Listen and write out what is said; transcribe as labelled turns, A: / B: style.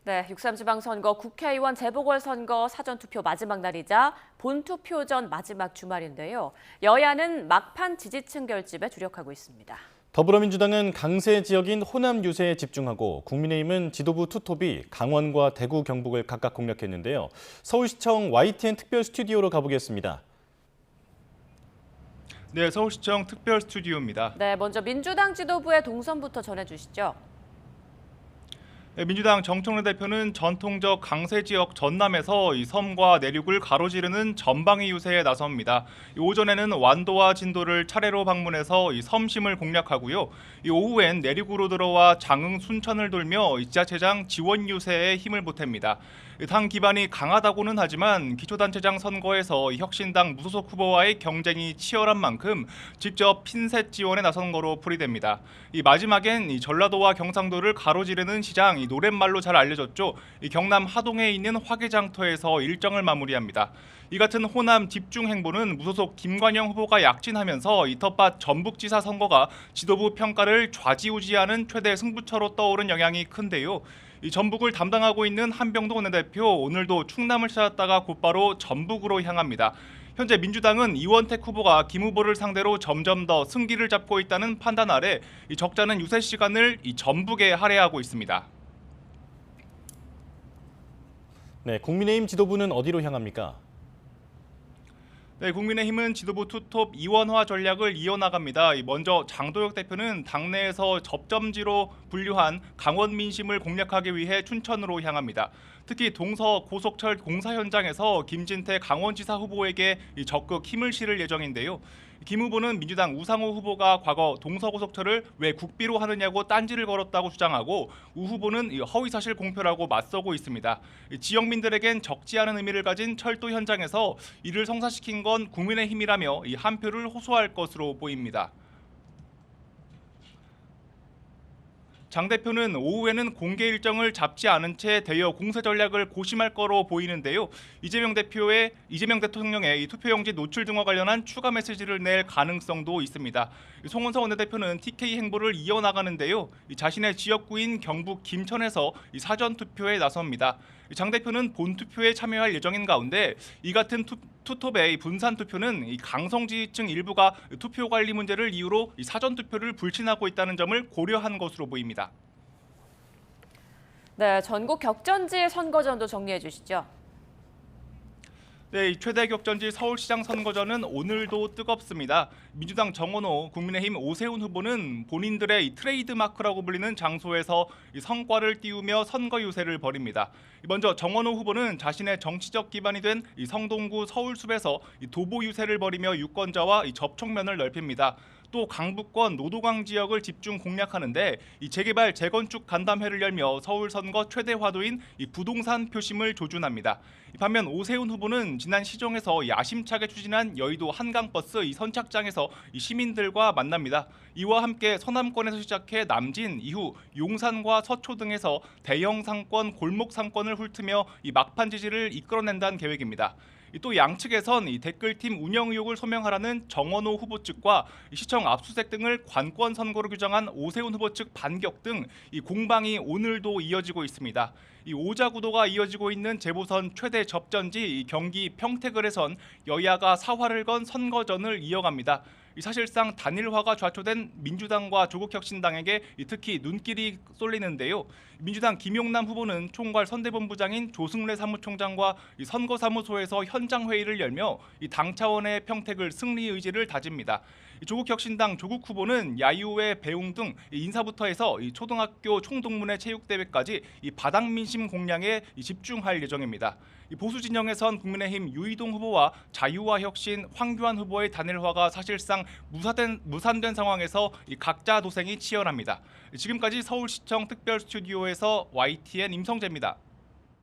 A: 네, 6.3 지방선거, 국회의원 재보궐선거 사전투표 마지막 날이자 본투표 전 마지막 주말인데요. 여야는 막판 지지층 결집에 주력하고 있습니다.
B: 더불어민주당은 강세 지역인 호남 유세에 집중하고 국민의힘은 지도부 투톱이 강원과 대구, 경북을 각각 공략했는데요. 서울시청 YTN 특별 스튜디오로 가보겠습니다.
C: 네, 서울시청 특별 스튜디오입니다.
A: 네, 먼저 민주당 지도부의 동선부터 전해주시죠.
C: 네, 민주당 정청래 대표는 전통적 강세 지역 전남에서 이 섬과 내륙을 가로지르는 전방위 유세에 나섭니다. 오전에는 완도와 진도를 차례로 방문해서 이 섬심을 공략하고요. 오후엔 내륙으로 들어와 장흥, 순천을 돌며 지자체장 지원 유세에 힘을 보탭니다. 당 기반이 강하다고는 하지만 기초단체장 선거에서 혁신당 무소속 후보와의 경쟁이 치열한 만큼 직접 핀셋 지원에 나선 거로 풀이됩니다. 마지막엔 전라도와 경상도를 가로지르는 시장 노랫말로 잘 알려졌죠. 경남 하동에 있는 화개장터에서 일정을 마무리합니다. 이 같은 호남 집중 행보는 무소속 김관영 후보가 약진하면서 텃밭 전북지사 선거가 지도부 평가를 좌지우지하는 최대 승부처로 떠오른 영향이 큰데요. 전북을 담당하고 있는 한병도 원내대표 오늘도 충남을 찾았다가 곧바로 전북으로 향합니다. 현재 민주당은 이원택 후보가 김 후보를 상대로 점점 더 승기를 잡고 있다는 판단 아래 적잖은 유세 시간을 전북에 할애하고 있습니다.
B: 네, 국민의힘 지도부는 어디로 향합니까?
C: 네, 국민의힘은 지도부 투톱 이원화 전략을 이어나갑니다. 먼저 장도혁 대표는 당내에서 접점지로 분류한 강원 민심을 공략하기 위해 춘천으로 향합니다. 특히 동서 고속철 공사 현장에서 김진태 강원지사 후보에게 적극 힘을 실을 예정인데요. 김 후보는 민주당 우상호 후보가 과거 동서고속철을 왜 국비로 하느냐고 딴지를 걸었다고 주장하고 우 후보는 허위사실 공표라고 맞서고 있습니다. 지역민들에겐 적지 않은 의미를 가진 철도 현장에서 이를 성사시킨 건 국민의힘이라며 한 표를 호소할 것으로 보입니다. 장 대표는 오후에는 공개 일정을 잡지 않은 채 대여 공세 전략을 고심할 거로 보이는데요. 이재명 대통령의 투표용지 노출 등과 관련한 추가 메시지를 낼 가능성도 있습니다. 송원석 원내대표는 TK 행보를 이어나가는데요. 자신의 지역구인 경북 김천에서 사전 투표에 나섭니다. 장 대표는 본투표에 참여할 예정인 가운데 이 같은 투톱의 분산 투표는 강성 지지층 일부가 투표 관리 문제를 이유로 사전 투표를 불신하고 있다는 점을 고려한 것으로 보입니다.
A: 네, 전국 격전지 선거전도 정리해 주시죠.
C: 네, 최대 격전지 서울시장 선거전은 오늘도 뜨겁습니다. 민주당 정원호, 국민의힘 오세훈 후보는 본인들의 트레이드 마크라고 불리는 장소에서 성과를 띄우며 선거 유세를 벌입니다. 먼저 정원호 후보는 자신의 정치적 기반이 된 성동구 서울숲에서 도보 유세를 벌이며 유권자와 접촉면을 넓힙니다. 또 강북권 노도강 지역을 집중 공략하는데 재개발 재건축 간담회를 열며 서울 선거 최대 화두인 부동산 표심을 조준합니다. 반면 오세훈 후보는 지난 시정에서 야심차게 추진한 여의도 한강버스 선착장에서 시민들과 만납니다. 이와 함께 서남권에서 시작해 남진, 이후 용산과 서초 등에서 대형 상권, 골목 상권을 훑으며 막판 지지를 이끌어낸다는 계획입니다. 또 양측에선 댓글팀 운영 의혹을 소명하라는 정원호 후보 측과 시청 압수수색 등을 관권 선거로 규정한 오세훈 후보 측 반격 등 공방이 오늘도 이어지고 있습니다. 오자구도가 이어지고 있는 재보선 최대 접전지 경기 평택을에선 여야가 사활을 건 선거전을 이어갑니다. 사실상 단일화가 좌초된 민주당과 조국혁신당에게 특히 눈길이 쏠리는데요. 민주당 김용남 후보는 총괄 선대본부장인 조승래 사무총장과 선거사무소에서 현장 회의를 열며 당 차원의 평택을 승리 의지를 다집니다. 조국혁신당 조국 후보는 야유회 배웅 등 인사부터 해서 초등학교 총동문회 체육대회까지 바닥 민심 공략에 집중할 예정입니다. 보수 진영에선 국민의힘 유이동 후보와 자유와 혁신 황교안 후보의 단일화가 사실상 무산된 상황에서 각자 도생이 치열합니다. 지금까지 서울시청 특별 스튜디오에서 YTN 임성재입니다.